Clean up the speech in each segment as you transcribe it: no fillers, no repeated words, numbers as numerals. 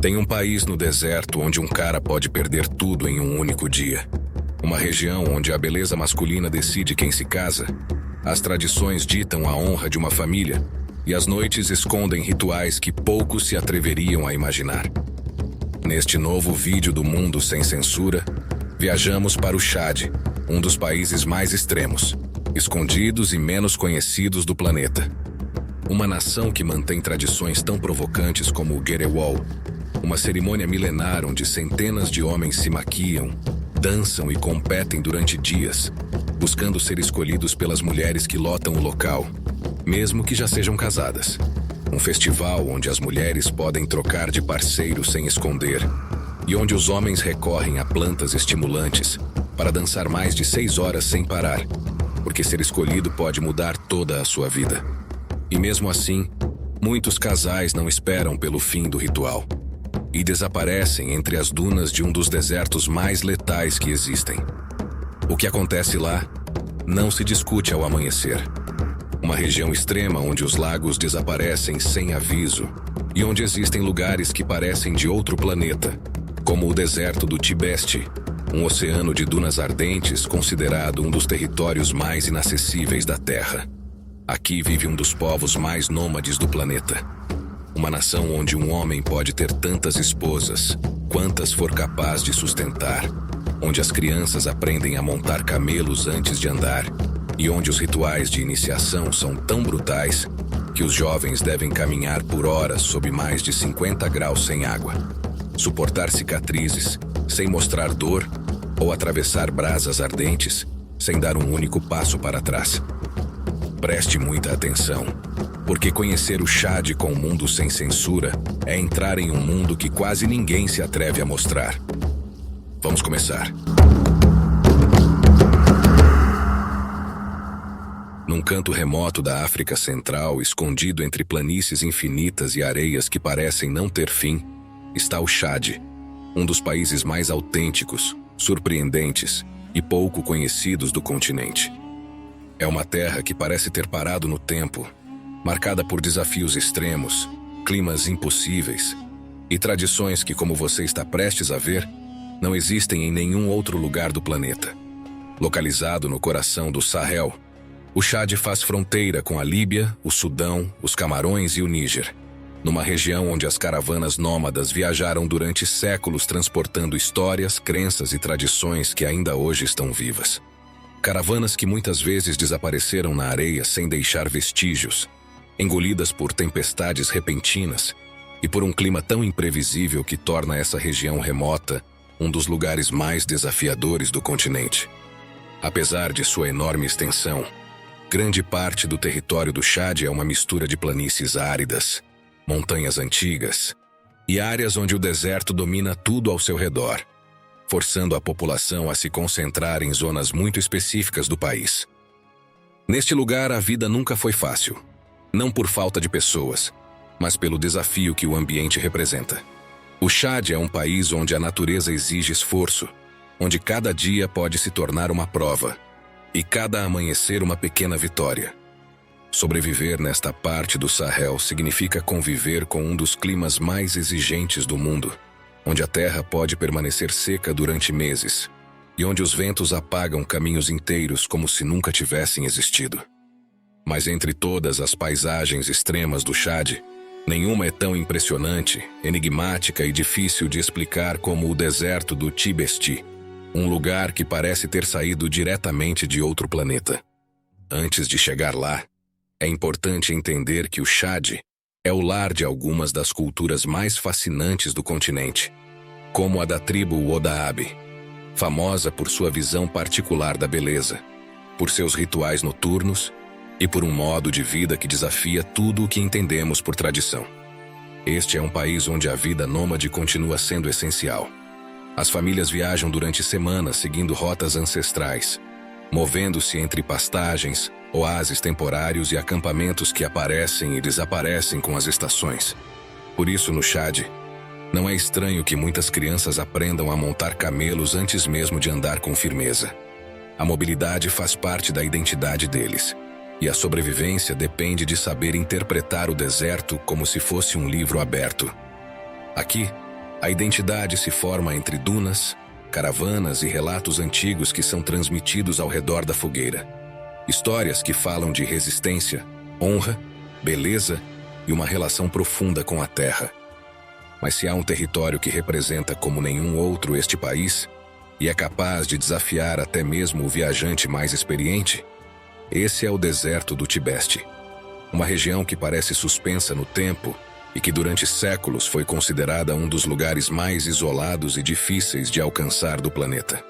Tem um país no deserto onde um cara pode perder tudo em um único dia. Uma região onde a beleza masculina decide quem se casa, as tradições ditam a honra de uma família e as noites escondem rituais que poucos se atreveriam a imaginar. Neste novo vídeo do Mundo Sem Censura, viajamos para o Chad, um dos países mais extremos, escondidos e menos conhecidos do planeta. Uma nação que mantém tradições tão provocantes como o Gerewol, uma cerimônia milenar onde centenas de homens se maquiam, dançam e competem durante dias, buscando ser escolhidos pelas mulheres que lotam o local, mesmo que já sejam casadas. Um festival onde as mulheres podem trocar de parceiro sem esconder, e onde os homens recorrem a plantas estimulantes para dançar mais de 6 horas sem parar, porque ser escolhido pode mudar toda a sua vida. E mesmo assim, muitos casais não esperam pelo fim do ritual e desaparecem entre as dunas de um dos desertos mais letais que existem. O que acontece lá não se discute ao amanhecer. Uma região extrema onde os lagos desaparecem sem aviso e onde existem lugares que parecem de outro planeta, como o deserto do Tibete, um oceano de dunas ardentes considerado um dos territórios mais inacessíveis da Terra. Aqui vive um dos povos mais nômades do planeta. Uma nação onde um homem pode ter tantas esposas quantas for capaz de sustentar, onde as crianças aprendem a montar camelos antes de andar e onde os rituais de iniciação são tão brutais que os jovens devem caminhar por horas sob mais de 50 graus sem água, suportar cicatrizes sem mostrar dor ou atravessar brasas ardentes sem dar um único passo para trás. Preste muita atenção, porque conhecer o Chad com o Mundo Sem Censura é entrar em um mundo que quase ninguém se atreve a mostrar. Vamos começar. Num canto remoto da África Central, escondido entre planícies infinitas e areias que parecem não ter fim, está o Chad, um dos países mais autênticos, surpreendentes e pouco conhecidos do continente. É uma terra que parece ter parado no tempo, marcada por desafios extremos, climas impossíveis e tradições que, como você está prestes a ver, não existem em nenhum outro lugar do planeta. Localizado no coração do Sahel, o Chad faz fronteira com a Líbia, o Sudão, os Camarões e o Níger, numa região onde as caravanas nômadas viajaram durante séculos transportando histórias, crenças e tradições que ainda hoje estão vivas. Caravanas que muitas vezes desapareceram na areia sem deixar vestígios, engolidas por tempestades repentinas e por um clima tão imprevisível que torna essa região remota um dos lugares mais desafiadores do continente. Apesar de sua enorme extensão, grande parte do território do Chad é uma mistura de planícies áridas, montanhas antigas e áreas onde o deserto domina tudo ao seu redor, forçando a população a se concentrar em zonas muito específicas do país. Neste lugar, a vida nunca foi fácil, não por falta de pessoas, mas pelo desafio que o ambiente representa. O Chad é um país onde a natureza exige esforço, onde cada dia pode se tornar uma prova e cada amanhecer uma pequena vitória. Sobreviver nesta parte do Sahel significa conviver com um dos climas mais exigentes do mundo, onde a terra pode permanecer seca durante meses e onde os ventos apagam caminhos inteiros como se nunca tivessem existido. Mas entre todas as paisagens extremas do Chad, nenhuma é tão impressionante, enigmática e difícil de explicar como o deserto do Tibesti, um lugar que parece ter saído diretamente de outro planeta. Antes de chegar lá, é importante entender que o Chad é o lar de algumas das culturas mais fascinantes do continente, como a da tribo Wodaabe, famosa por sua visão particular da beleza, por seus rituais noturnos e por um modo de vida que desafia tudo o que entendemos por tradição. Este é um país onde a vida nômade continua sendo essencial. As famílias viajam durante semanas seguindo rotas ancestrais, movendo-se entre pastagens, oásis temporários e acampamentos que aparecem e desaparecem com as estações. Por isso, no Chad, não é estranho que muitas crianças aprendam a montar camelos antes mesmo de andar com firmeza. A mobilidade faz parte da identidade deles, e a sobrevivência depende de saber interpretar o deserto como se fosse um livro aberto. Aqui, A identidade se forma entre dunas, caravanas e relatos antigos que são transmitidos ao redor da fogueira. Histórias que falam de resistência, honra, beleza e uma relação profunda com a terra. Mas se há um território que representa como nenhum outro este país, e é capaz de desafiar até mesmo o viajante mais experiente, esse é o deserto do Tibete. Uma região que parece suspensa no tempo e que durante séculos foi considerada um dos lugares mais isolados e difíceis de alcançar do planeta.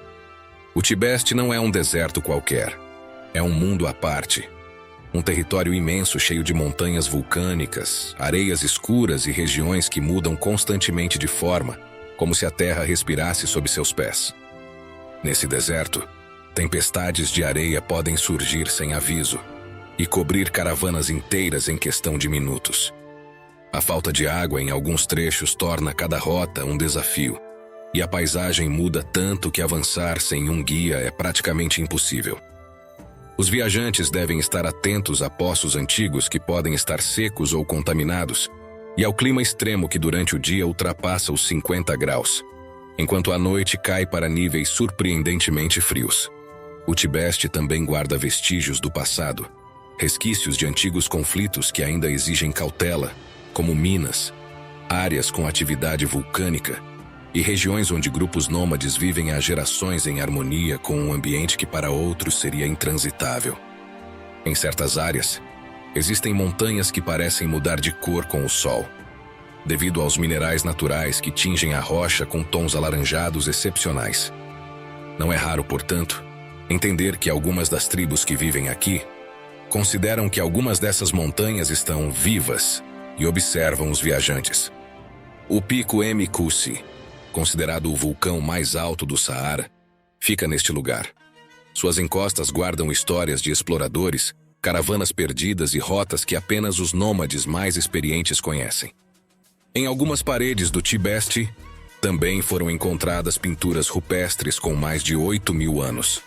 O Tibete não é um deserto qualquer, é um mundo à parte. Um território imenso cheio de montanhas vulcânicas, areias escuras e regiões que mudam constantemente de forma, como se a terra respirasse sob seus pés. Nesse deserto, tempestades de areia podem surgir sem aviso e cobrir caravanas inteiras em questão de minutos. A falta de água em alguns trechos torna cada rota um desafio, e a paisagem muda tanto que avançar sem um guia é praticamente impossível. Os viajantes devem estar atentos a poços antigos que podem estar secos ou contaminados, e ao clima extremo que durante o dia ultrapassa os 50 graus, enquanto a noite cai para níveis surpreendentemente frios. O Tibete também guarda vestígios do passado, resquícios de antigos conflitos que ainda exigem cautela, como minas, áreas com atividade vulcânica e regiões onde grupos nômades vivem há gerações em harmonia com um ambiente que para outros seria intransitável. Em certas áreas, existem montanhas que parecem mudar de cor com o sol, devido aos minerais naturais que tingem a rocha com tons alaranjados excepcionais. Não é raro, portanto, entender que algumas das tribos que vivem aqui consideram que algumas dessas montanhas estão vivas e observam os viajantes. O Pico Mkusi, considerado o vulcão mais alto do Saara, fica neste lugar. Suas encostas guardam histórias de exploradores, caravanas perdidas e rotas que apenas os nômades mais experientes conhecem. Em algumas paredes do Tibete, também foram encontradas pinturas rupestres com mais de 8.000 anos,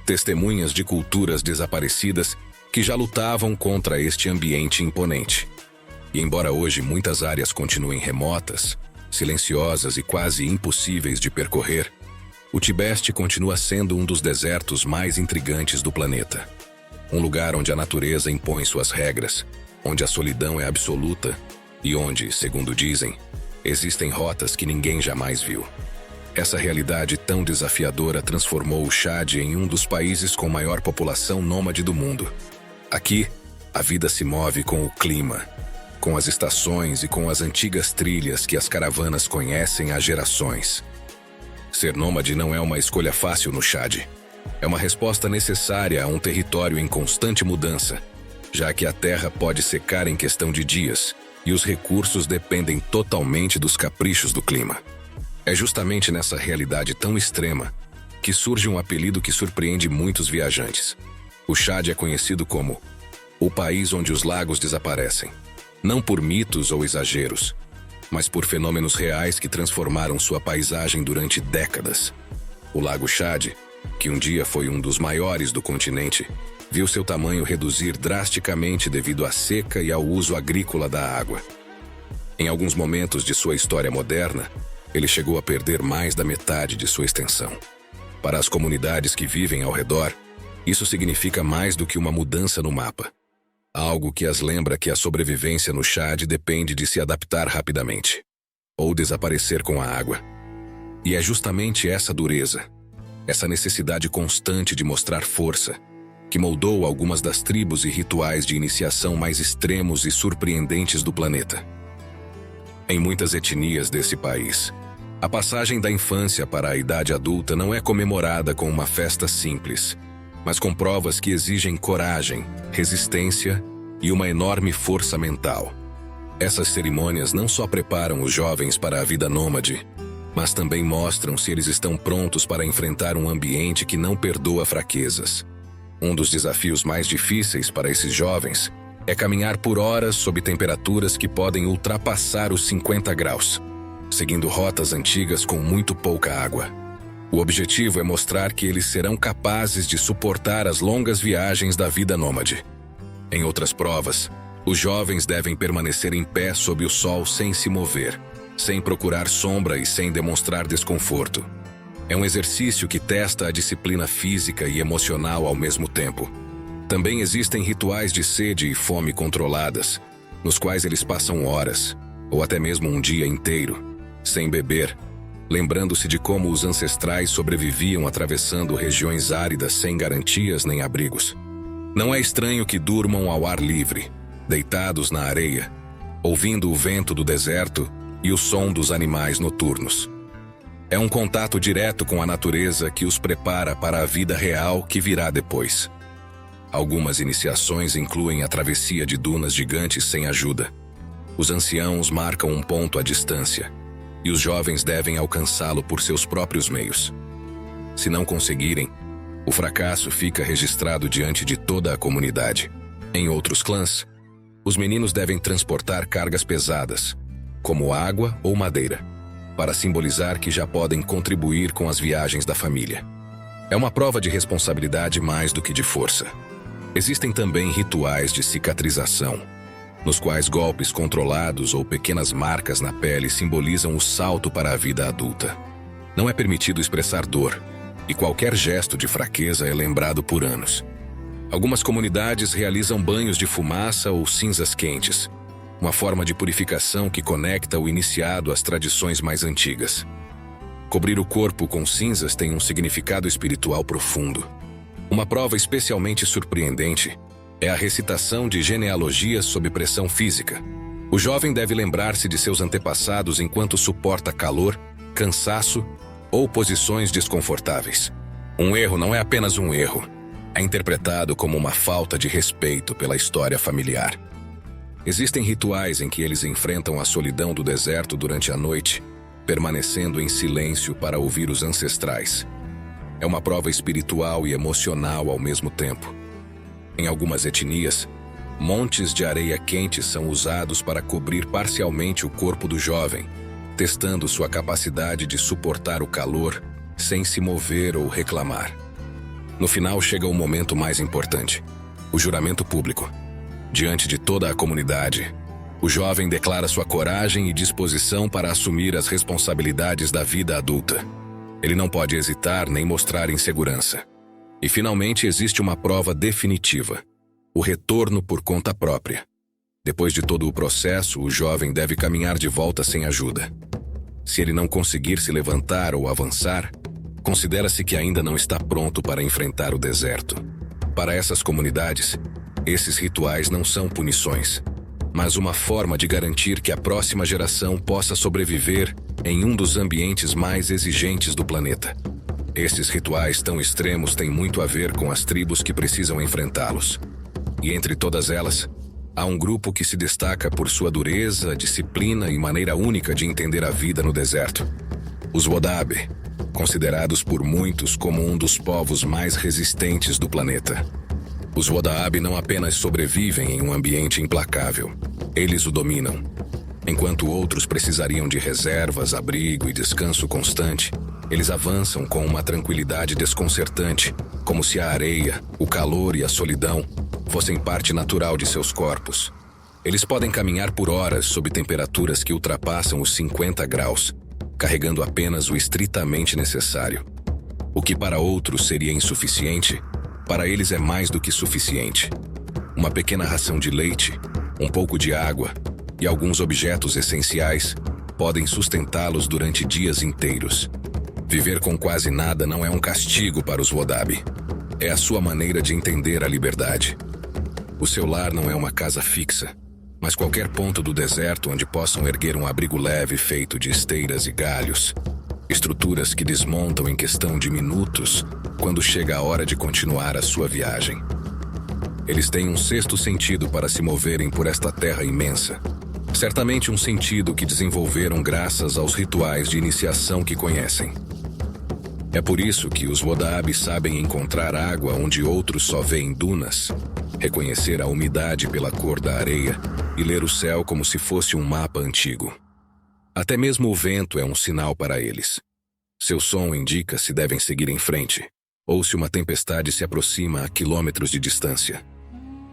testemunhas de culturas desaparecidas que já lutavam contra este ambiente imponente. E embora hoje muitas áreas continuem remotas, silenciosas e quase impossíveis de percorrer, o Tibete continua sendo um dos desertos mais intrigantes do planeta. Um lugar onde a natureza impõe suas regras, onde a solidão é absoluta e onde, segundo dizem, existem rotas que ninguém jamais viu. Essa realidade tão desafiadora transformou o Chad em um dos países com maior população nômade do mundo. Aqui, a vida se move com o clima, com as estações e com as antigas trilhas que as caravanas conhecem há gerações. Ser nômade não é uma escolha fácil no Chad. É uma resposta necessária a um território em constante mudança, já que a terra pode secar em questão de dias e os recursos dependem totalmente dos caprichos do clima. É justamente nessa realidade tão extrema que surge um apelido que surpreende muitos viajantes. O Chad é conhecido como o país onde os lagos desaparecem. Não por mitos ou exageros, mas por fenômenos reais que transformaram sua paisagem durante décadas. O Lago Chad, que um dia foi um dos maiores do continente, viu seu tamanho reduzir drasticamente devido à seca e ao uso agrícola da água. Em alguns momentos de sua história moderna, ele chegou a perder mais da metade de sua extensão. Para as comunidades que vivem ao redor, isso significa mais do que uma mudança no mapa. Algo que as lembra que a sobrevivência no Chad depende de se adaptar rapidamente, ou desaparecer com a água. E é justamente essa dureza, essa necessidade constante de mostrar força, que moldou algumas das tribos e rituais de iniciação mais extremos e surpreendentes do planeta. Em muitas etnias desse país, a passagem da infância para a idade adulta não é comemorada com uma festa simples, mas com provas que exigem coragem, resistência e uma enorme força mental. Essas cerimônias não só preparam os jovens para a vida nômade, mas também mostram se eles estão prontos para enfrentar um ambiente que não perdoa fraquezas. Um dos desafios mais difíceis para esses jovens é caminhar por horas sob temperaturas que podem ultrapassar os 50 graus, seguindo rotas antigas com muito pouca água. O objetivo é mostrar que eles serão capazes de suportar as longas viagens da vida nômade. Em outras provas, os jovens devem permanecer em pé sob o sol sem se mover, sem procurar sombra e sem demonstrar desconforto. É um exercício que testa a disciplina física e emocional ao mesmo tempo. Também existem rituais de sede e fome controladas, nos quais eles passam horas, ou até mesmo um dia inteiro, sem beber, lembrando-se de como os ancestrais sobreviviam atravessando regiões áridas sem garantias nem abrigos. Não é estranho que durmam ao ar livre, deitados na areia, ouvindo o vento do deserto e o som dos animais noturnos. É um contato direto com a natureza que os prepara para a vida real que virá depois. Algumas iniciações incluem a travessia de dunas gigantes sem ajuda. Os anciãos marcam um ponto à distância, e os jovens devem alcançá-lo por seus próprios meios. Se não conseguirem, o fracasso fica registrado diante de toda a comunidade. Em outros clãs, os meninos devem transportar cargas pesadas, como água ou madeira, para simbolizar que já podem contribuir com as viagens da família. É uma prova de responsabilidade mais do que de força. Existem também rituais de cicatrização, nos quais golpes controlados ou pequenas marcas na pele simbolizam o salto para a vida adulta. Não é permitido expressar dor, e qualquer gesto de fraqueza é lembrado por anos. Algumas comunidades realizam banhos de fumaça ou cinzas quentes, uma forma de purificação que conecta o iniciado às tradições mais antigas. Cobrir o corpo com cinzas tem um significado espiritual profundo. Uma prova especialmente surpreendente é a recitação de genealogias sob pressão física. O jovem deve lembrar-se de seus antepassados enquanto suporta calor, cansaço ou posições desconfortáveis. Um erro não é apenas um erro. É interpretado como uma falta de respeito pela história familiar. Existem rituais em que eles enfrentam a solidão do deserto durante a noite, permanecendo em silêncio para ouvir os ancestrais. É uma prova espiritual e emocional ao mesmo tempo. Em algumas etnias, montes de areia quente são usados para cobrir parcialmente o corpo do jovem, testando sua capacidade de suportar o calor sem se mover ou reclamar. No final chega o momento mais importante, o juramento público. Diante de toda a comunidade, o jovem declara sua coragem e disposição para assumir as responsabilidades da vida adulta. Ele não pode hesitar nem mostrar insegurança. E finalmente existe uma prova definitiva, o retorno por conta própria. Depois de todo o processo, o jovem deve caminhar de volta sem ajuda. Se ele não conseguir se levantar ou avançar, considera-se que ainda não está pronto para enfrentar o deserto. Para essas comunidades, esses rituais não são punições, mas uma forma de garantir que a próxima geração possa sobreviver em um dos ambientes mais exigentes do planeta. Esses rituais tão extremos têm muito a ver com as tribos que precisam enfrentá-los. E entre todas elas, há um grupo que se destaca por sua dureza, disciplina e maneira única de entender a vida no deserto. Os Wodabe, considerados por muitos como um dos povos mais resistentes do planeta. Os Wodabe não apenas sobrevivem em um ambiente implacável, eles o dominam. Enquanto outros precisariam de reservas, abrigo e descanso constante, eles avançam com uma tranquilidade desconcertante, como se a areia, o calor e a solidão fossem parte natural de seus corpos. Eles podem caminhar por horas sob temperaturas que ultrapassam os 50 graus, carregando apenas o estritamente necessário. O que para outros seria insuficiente, para eles é mais do que suficiente. Uma pequena ração de leite, um pouco de água e alguns objetos essenciais podem sustentá-los durante dias inteiros. Viver com quase nada não é um castigo para os Wodabe. É a sua maneira de entender a liberdade. O seu lar não é uma casa fixa, mas qualquer ponto do deserto onde possam erguer um abrigo leve feito de esteiras e galhos. Estruturas que desmontam em questão de minutos quando chega a hora de continuar a sua viagem. Eles têm um sexto sentido para se moverem por esta terra imensa. Certamente um sentido que desenvolveram graças aos rituais de iniciação que conhecem. É por isso que os Wodabe sabem encontrar água onde outros só veem dunas, reconhecer a umidade pela cor da areia e ler o céu como se fosse um mapa antigo. Até mesmo o vento é um sinal para eles. Seu som indica se devem seguir em frente, ou se uma tempestade se aproxima a quilômetros de distância.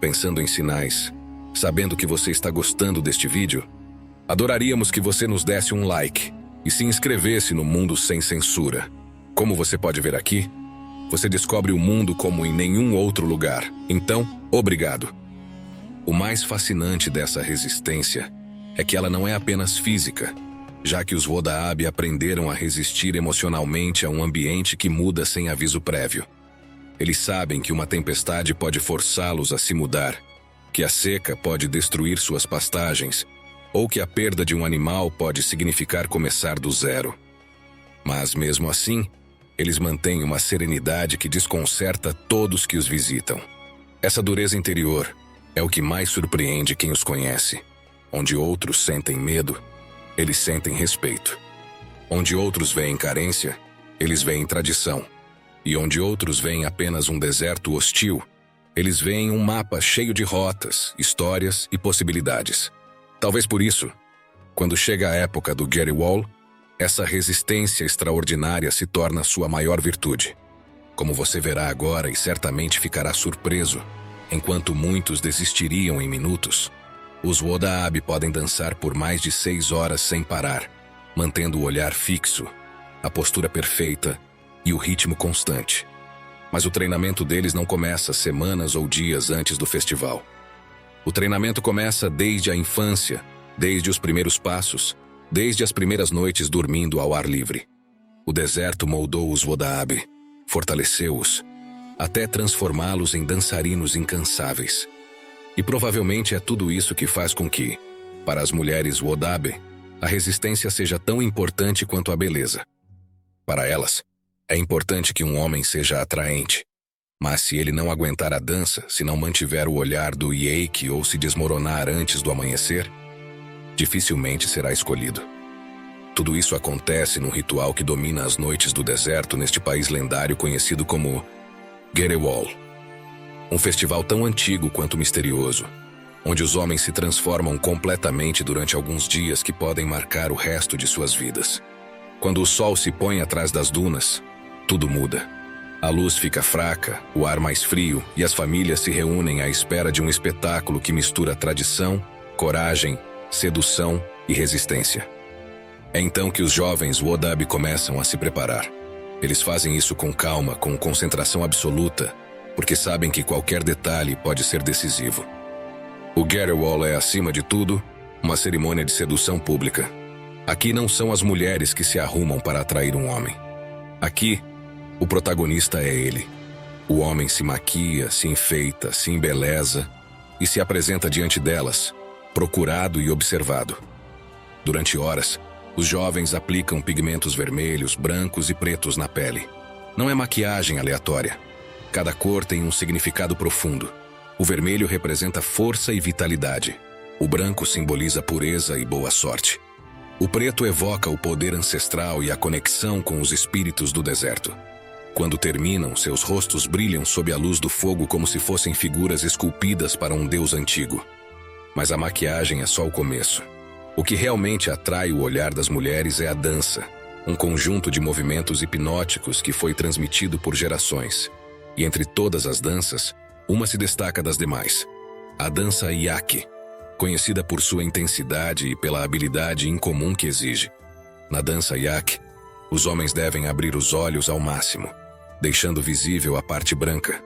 Pensando em sinais, sabendo que você está gostando deste vídeo, Adoraríamos que você nos desse um like e se inscrevesse no Mundo Sem Censura. Como você pode ver aqui, você descobre o mundo como em nenhum outro lugar. Então, obrigado. O mais fascinante dessa resistência é que ela não é apenas física, já que os Wodaab aprenderam a resistir emocionalmente a um ambiente que muda sem aviso prévio. Eles sabem que uma tempestade pode forçá-los a se mudar, que a seca pode destruir suas pastagens, ou que a perda de um animal pode significar começar do zero. Mas, mesmo assim, eles mantêm uma serenidade que desconcerta todos que os visitam. Essa dureza interior é o que mais surpreende quem os conhece. Onde outros sentem medo, eles sentem respeito. Onde outros veem carência, eles veem tradição. E onde outros veem apenas um deserto hostil, eles veem um mapa cheio de rotas, histórias e possibilidades. Talvez por isso, quando chega a época do Garrywall, essa resistência extraordinária se torna sua maior virtude. Como você verá agora e certamente ficará surpreso, enquanto muitos desistiriam em minutos, os Wodaab podem dançar por mais de 6 horas sem parar, mantendo o olhar fixo, a postura perfeita e o ritmo constante. Mas o treinamento deles não começa semanas ou dias antes do festival. O treinamento começa desde a infância, desde os primeiros passos, desde as primeiras noites dormindo ao ar livre. O deserto moldou os Wodaab, fortaleceu-os, até transformá-los em dançarinos incansáveis. E provavelmente é tudo isso que faz com que, para as mulheres Wodaab, a resistência seja tão importante quanto a beleza. Para elas, é importante que um homem seja atraente. Mas se ele não aguentar a dança, se não mantiver o olhar do Yake ou se desmoronar antes do amanhecer, dificilmente será escolhido. Tudo isso acontece num ritual que domina as noites do deserto neste país lendário conhecido como Garrywall. Um festival tão antigo quanto misterioso, onde os homens se transformam completamente durante alguns dias que podem marcar o resto de suas vidas. Quando o sol se põe atrás das dunas, tudo muda. A luz fica fraca, o ar mais frio e as famílias se reúnem à espera de um espetáculo que mistura tradição, coragem, sedução e resistência. É então que os jovens Wodaab começam a se preparar. Eles fazem isso com calma, com concentração absoluta, porque sabem que qualquer detalhe pode ser decisivo. O Garrywall é, acima de tudo, uma cerimônia de sedução pública. Aqui não são as mulheres que se arrumam para atrair um homem. Aqui, o protagonista é ele. O homem se maquia, se enfeita, se embeleza e se apresenta diante delas, procurado e observado. Durante horas, os jovens aplicam pigmentos vermelhos, brancos e pretos na pele. Não é maquiagem aleatória. Cada cor tem um significado profundo. O vermelho representa força e vitalidade. O branco simboliza pureza e boa sorte. O preto evoca o poder ancestral e a conexão com os espíritos do deserto. Quando terminam, seus rostos brilham sob a luz do fogo como se fossem figuras esculpidas para um deus antigo. Mas a maquiagem é só o começo. O que realmente atrai o olhar das mulheres é a dança, um conjunto de movimentos hipnóticos que foi transmitido por gerações. E entre todas as danças, uma se destaca das demais: a dança Yake, conhecida por sua intensidade e pela habilidade incomum que exige. Na dança Yake, os homens devem abrir os olhos ao máximo, deixando visível a parte branca,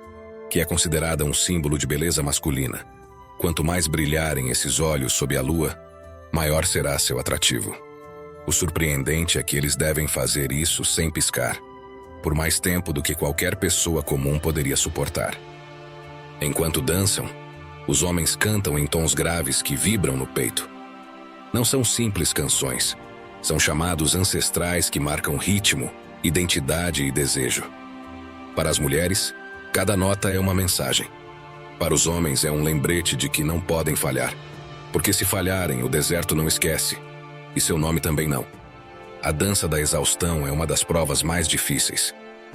que é considerada um símbolo de beleza masculina. Quanto mais brilharem esses olhos sob a lua, maior será seu atrativo. O surpreendente é que eles devem fazer isso sem piscar, por mais tempo do que qualquer pessoa comum poderia suportar. Enquanto dançam, os homens cantam em tons graves que vibram no peito. Não são simples canções, são chamados ancestrais que marcam ritmo, identidade e desejo. Para as mulheres, cada nota é uma mensagem. Para os homens é um lembrete de que não podem falhar, porque se falharem, o deserto não esquece, e seu nome também não. A dança da exaustão é uma das provas mais difíceis.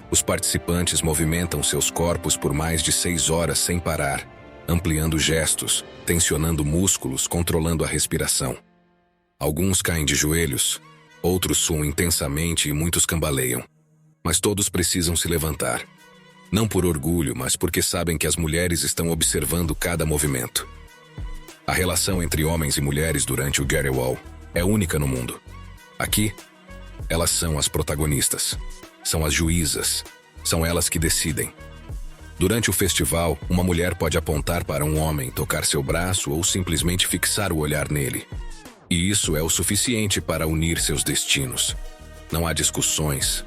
Os participantes movimentam seus corpos por mais de 6 horas sem parar, ampliando gestos, tensionando músculos, controlando a respiração. Alguns caem de joelhos, outros suam intensamente e muitos cambaleiam. Mas todos precisam se levantar. Não por orgulho, mas porque sabem que as mulheres estão observando cada movimento. A relação entre homens e mulheres durante o Garrywall É única no mundo. Aqui, elas são as protagonistas. São as juízas. São elas que decidem. Durante o festival, uma mulher pode apontar para um homem, tocar seu braço ou simplesmente fixar o olhar nele. E isso é o suficiente para unir seus destinos. Não há discussões.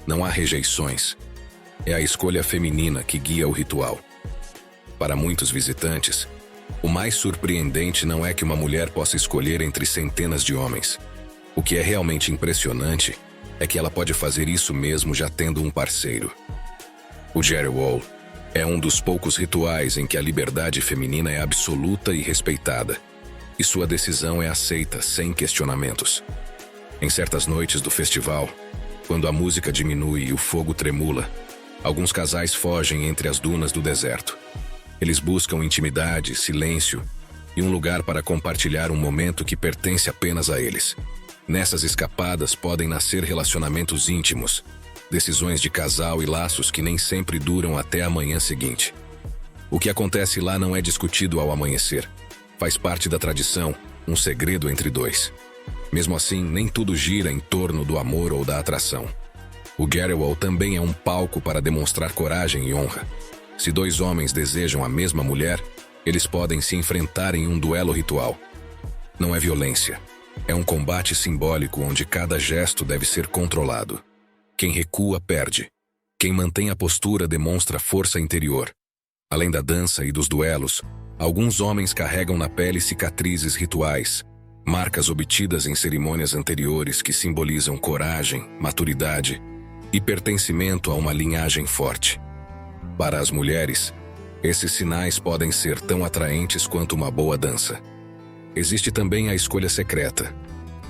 Não há rejeições. É a escolha feminina que guia o ritual. Para muitos visitantes, o mais surpreendente não é que uma mulher possa escolher entre centenas de homens. O que é realmente impressionante é que ela pode fazer isso mesmo já tendo um parceiro. O Jerry Wall é um dos poucos rituais em que a liberdade feminina é absoluta e respeitada, e sua decisão é aceita sem questionamentos. Em certas noites do festival, quando a música diminui e o fogo tremula, alguns casais fogem entre as dunas do deserto. Eles buscam intimidade, silêncio e um lugar para compartilhar um momento que pertence apenas a eles. Nessas escapadas podem nascer relacionamentos íntimos, decisões de casal e laços que nem sempre duram até a manhã seguinte. O que acontece lá não é discutido ao amanhecer. Faz parte da tradição, um segredo entre dois. Mesmo assim, nem tudo gira em torno do amor ou da atração. O Garrowell também é um palco para demonstrar coragem e honra. Se dois homens desejam a mesma mulher, eles podem se enfrentar em um duelo ritual. Não é violência. É um combate simbólico onde cada gesto deve ser controlado. Quem recua, perde. Quem mantém a postura demonstra força interior. Além da dança e dos duelos, alguns homens carregam na pele cicatrizes rituais, marcas obtidas em cerimônias anteriores que simbolizam coragem, maturidade e pertencimento a uma linhagem forte. Para as mulheres, esses sinais podem ser tão atraentes quanto uma boa dança. Existe também a escolha secreta.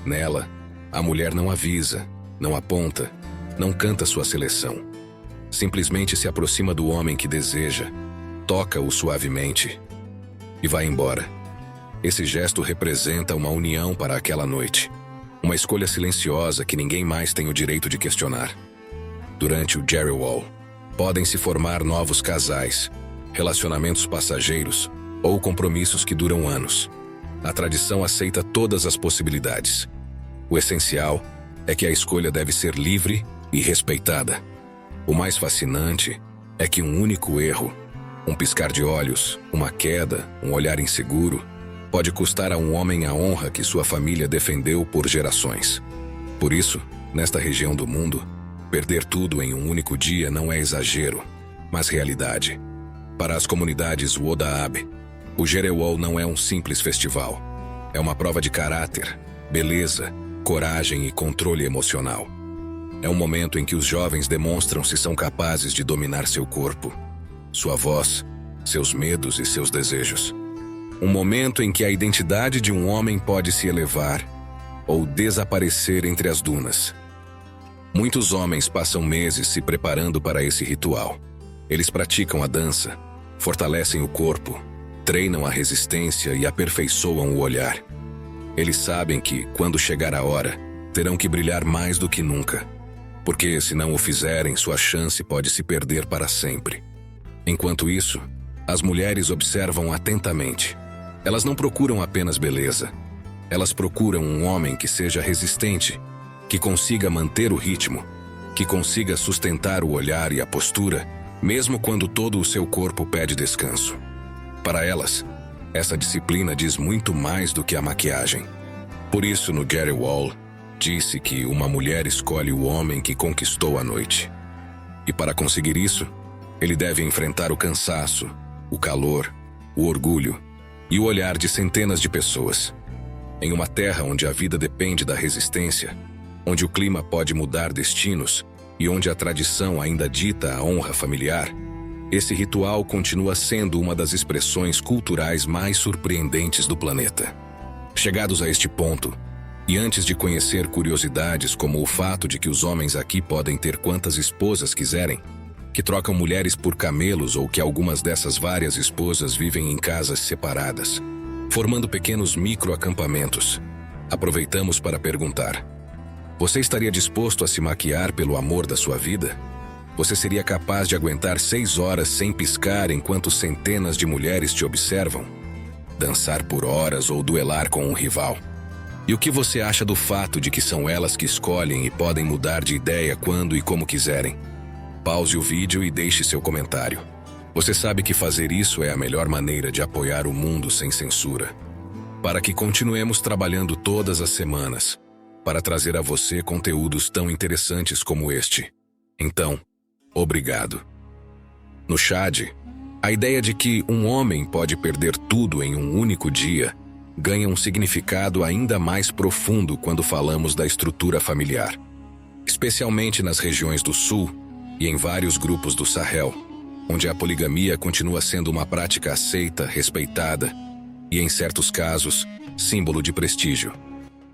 Nela, a mulher não avisa, não aponta, não canta sua seleção. Simplesmente se aproxima do homem que deseja, toca-o suavemente e vai embora. Esse gesto representa uma união para aquela noite. Uma escolha silenciosa que ninguém mais tem o direito de questionar. Durante o Jerry Wall, podem se formar novos casais, relacionamentos passageiros ou compromissos que duram anos. A tradição aceita todas as possibilidades. O essencial é que a escolha deve ser livre e respeitada. O mais fascinante é que um único erro, um piscar de olhos, uma queda, um olhar inseguro, pode custar a um homem a honra que sua família defendeu por gerações. Por isso, nesta região do mundo, perder tudo em um único dia não é exagero, mas realidade. Para as comunidades Wodaab, o Jerewol não é um simples festival. É uma prova de caráter, beleza, coragem e controle emocional. É um momento em que os jovens demonstram se são capazes de dominar seu corpo, sua voz, seus medos e seus desejos. Um momento em que a identidade de um homem pode se elevar ou desaparecer entre as dunas. Muitos homens passam meses se preparando para esse ritual. Eles praticam a dança, fortalecem o corpo, treinam a resistência e aperfeiçoam o olhar. Eles sabem que, quando chegar a hora, terão que brilhar mais do que nunca. Porque, se não o fizerem, sua chance pode se perder para sempre. Enquanto isso, as mulheres observam atentamente. Elas não procuram apenas beleza. Elas procuram um homem que seja resistente, que consiga manter o ritmo, que consiga sustentar o olhar e a postura, mesmo quando todo o seu corpo pede descanso. Para elas, essa disciplina diz muito mais do que a maquiagem. Por isso, no Jerry Wall, disse que uma mulher escolhe o homem que conquistou a noite. E para conseguir isso, ele deve enfrentar o cansaço, o calor, o orgulho e o olhar de centenas de pessoas. Em uma terra onde a vida depende da resistência, onde o clima pode mudar destinos e onde a tradição ainda dita a honra familiar, esse ritual continua sendo uma das expressões culturais mais surpreendentes do planeta. Chegados a este ponto, e antes de conhecer curiosidades como o fato de que os homens aqui podem ter quantas esposas quiserem, que trocam mulheres por camelos ou que algumas dessas várias esposas vivem em casas separadas, formando pequenos microacampamentos, aproveitamos para perguntar: você estaria disposto a se maquiar pelo amor da sua vida? Você seria capaz de aguentar 6 horas sem piscar enquanto centenas de mulheres te observam? Dançar por horas ou duelar com um rival? E o que você acha do fato de que são elas que escolhem e podem mudar de ideia quando e como quiserem? Pause o vídeo e deixe seu comentário. Você sabe que fazer isso é a melhor maneira de apoiar o mundo sem censura. Para que continuemos trabalhando todas as semanas, para trazer a você conteúdos tão interessantes como este. Então, obrigado. No Chad, a ideia de que um homem pode perder tudo em um único dia ganha um significado ainda mais profundo quando falamos da estrutura familiar, especialmente nas regiões do Sul e em vários grupos do Sahel, onde a poligamia continua sendo uma prática aceita, respeitada e, em certos casos, símbolo de prestígio.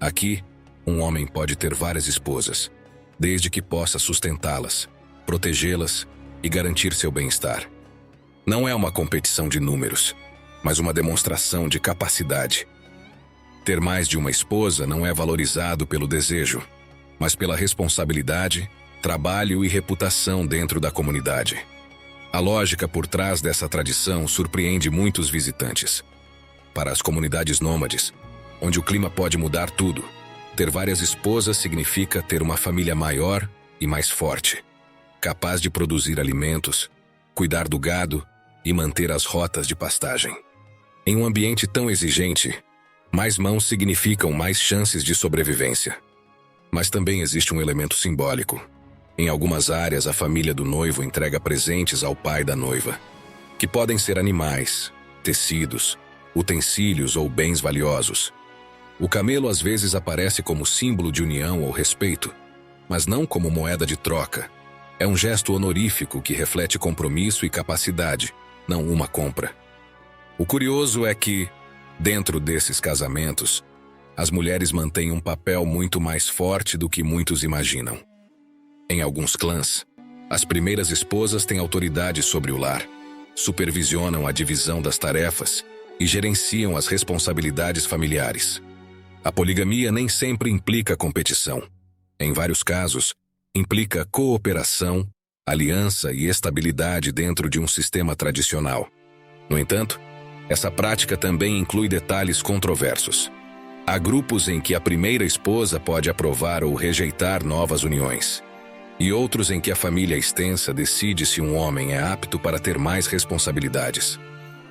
Aqui, um homem pode ter várias esposas, desde que possa sustentá-las, protegê-las e garantir seu bem-estar. Não é uma competição de números, mas uma demonstração de capacidade. Ter mais de uma esposa não é valorizado pelo desejo, mas pela responsabilidade, trabalho e reputação dentro da comunidade. A lógica por trás dessa tradição surpreende muitos visitantes. Para as comunidades nômades, onde o clima pode mudar tudo, ter várias esposas significa ter uma família maior e mais forte, capaz de produzir alimentos, cuidar do gado e manter as rotas de pastagem. Em um ambiente tão exigente, mais mãos significam mais chances de sobrevivência. Mas também existe um elemento simbólico. Em algumas áreas, a família do noivo entrega presentes ao pai da noiva, que podem ser animais, tecidos, utensílios ou bens valiosos. O camelo às vezes aparece como símbolo de união ou respeito, mas não como moeda de troca. É um gesto honorífico que reflete compromisso e capacidade, não uma compra. O curioso é que, dentro desses casamentos, as mulheres mantêm um papel muito mais forte do que muitos imaginam. Em alguns clãs, as primeiras esposas têm autoridade sobre o lar, supervisionam a divisão das tarefas e gerenciam as responsabilidades familiares. A poligamia nem sempre implica competição. Em vários casos, implica cooperação, aliança e estabilidade dentro de um sistema tradicional. No entanto, essa prática também inclui detalhes controversos. Há grupos em que a primeira esposa pode aprovar ou rejeitar novas uniões, e outros em que a família extensa decide se um homem é apto para ter mais responsabilidades.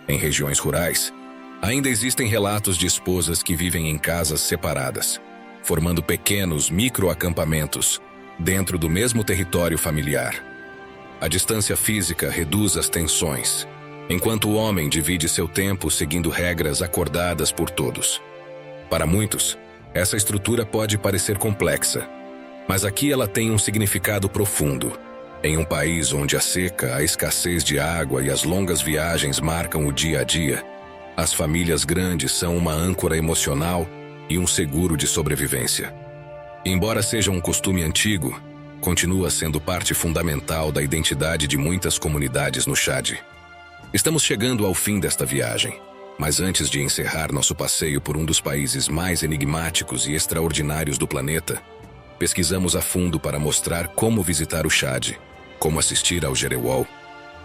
Em regiões rurais, ainda existem relatos de esposas que vivem em casas separadas, formando pequenos microacampamentos dentro do mesmo território familiar. A distância física reduz as tensões, enquanto o homem divide seu tempo seguindo regras acordadas por todos. Para muitos, essa estrutura pode parecer complexa, mas aqui ela tem um significado profundo. Em um país onde a seca, a escassez de água e as longas viagens marcam o dia a dia, as famílias grandes são uma âncora emocional e um seguro de sobrevivência. Embora seja um costume antigo, continua sendo parte fundamental da identidade de muitas comunidades no Chad. Estamos chegando ao fim desta viagem, mas antes de encerrar nosso passeio por um dos países mais enigmáticos e extraordinários do planeta, pesquisamos a fundo para mostrar como visitar o Chad, como assistir ao Gerewol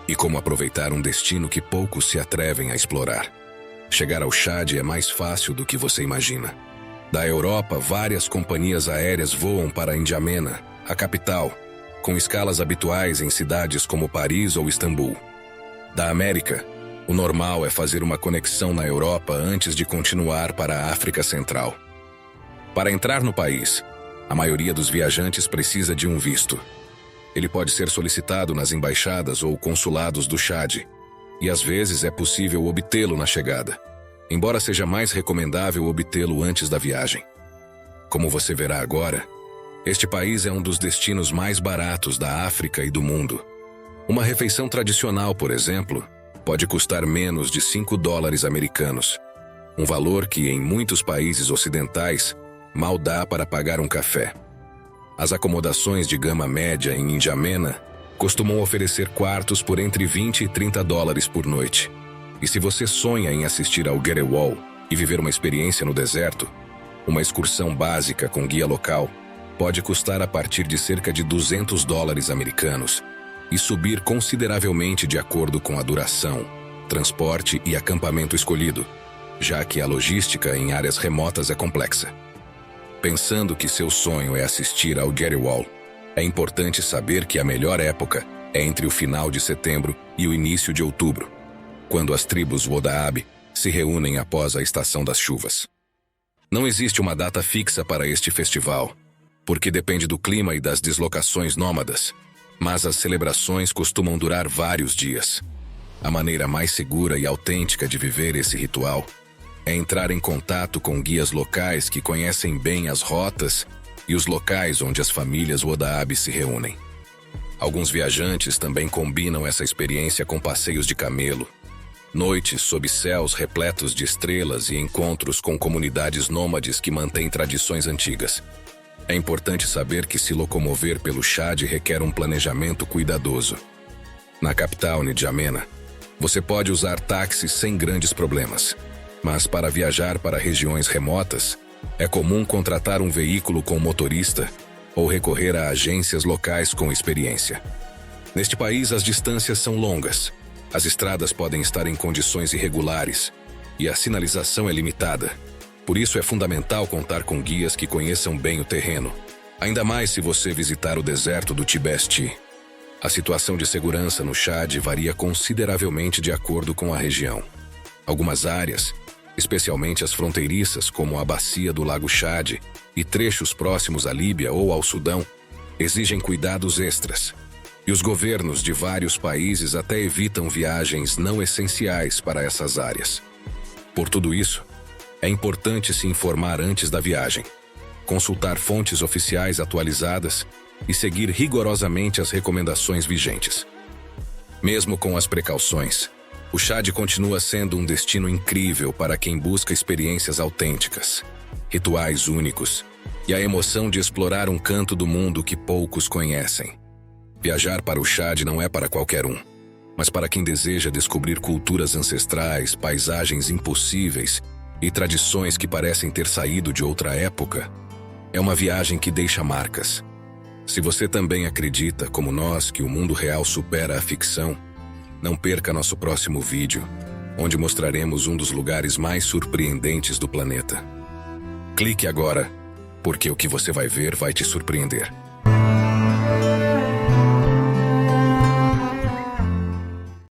e como aproveitar um destino que poucos se atrevem a explorar. Chegar ao Chad é mais fácil do que você imagina. Da Europa, várias companhias aéreas voam para N'Djamena, a capital, com escalas habituais em cidades como Paris ou Istambul. Da América, o normal é fazer uma conexão na Europa antes de continuar para a África Central. Para entrar no país, a maioria dos viajantes precisa de um visto. Ele pode ser solicitado nas embaixadas ou consulados do Chad, e às vezes é possível obtê-lo na chegada, embora seja mais recomendável obtê-lo antes da viagem. Como você verá agora, este país é um dos destinos mais baratos da África e do mundo. Uma refeição tradicional, por exemplo, pode custar menos de $5 americanos, um valor que, em muitos países ocidentais, mal dá para pagar um café. As acomodações de gama média em N'Djamena costumam oferecer quartos por entre $20 e $30 por noite. E se você sonha em assistir ao Gerewol e viver uma experiência no deserto, uma excursão básica com guia local pode custar a partir de cerca de $200 americanos e subir consideravelmente de acordo com a duração, transporte e acampamento escolhido, já que a logística em áreas remotas é complexa. pensando que seu sonho é assistir ao Getty Wall, é importante saber que a melhor época é entre o final de setembro e o início de outubro, quando as tribos Wodaab se reúnem após a estação das chuvas. Não existe uma data fixa para este festival, porque depende do clima e das deslocações nômadas, mas as celebrações costumam durar vários dias. A maneira mais segura e autêntica de viver esse ritual é entrar em contato com guias locais que conhecem bem as rotas e os locais onde as famílias Wodaab se reúnem. Alguns viajantes também combinam essa experiência com passeios de camelo, noites sob céus repletos de estrelas e encontros com comunidades nômades que mantêm tradições antigas. É importante saber que se locomover pelo Chad requer um planejamento cuidadoso. Na capital, N'Djamena, você pode usar táxis sem grandes problemas, mas para viajar para regiões remotas, é comum contratar um veículo com motorista ou recorrer a agências locais com experiência. Neste país, as distâncias são longas, as estradas podem estar em condições irregulares e a sinalização é limitada. Por isso é fundamental contar com guias que conheçam bem o terreno, ainda mais se você visitar o deserto do Tibesti. A situação de segurança no Chad varia consideravelmente de acordo com a região. Algumas áreas, especialmente as fronteiriças como a bacia do Lago Chad e trechos próximos à Líbia ou ao Sudão, exigem cuidados extras. E os governos de vários países até evitam viagens não essenciais para essas áreas. Por tudo isso, é importante se informar antes da viagem, consultar fontes oficiais atualizadas e seguir rigorosamente as recomendações vigentes. Mesmo com as precauções, o Chad continua sendo um destino incrível para quem busca experiências autênticas, rituais únicos e a emoção de explorar um canto do mundo que poucos conhecem. Viajar para o Chad não é para qualquer um, mas para quem deseja descobrir culturas ancestrais, paisagens impossíveis e tradições que parecem ter saído de outra época. É uma viagem que deixa marcas. Se você também acredita, como nós, que o mundo real supera a ficção, não perca nosso próximo vídeo, onde mostraremos um dos lugares mais surpreendentes do planeta. Clique agora, porque o que você vai ver vai te surpreender.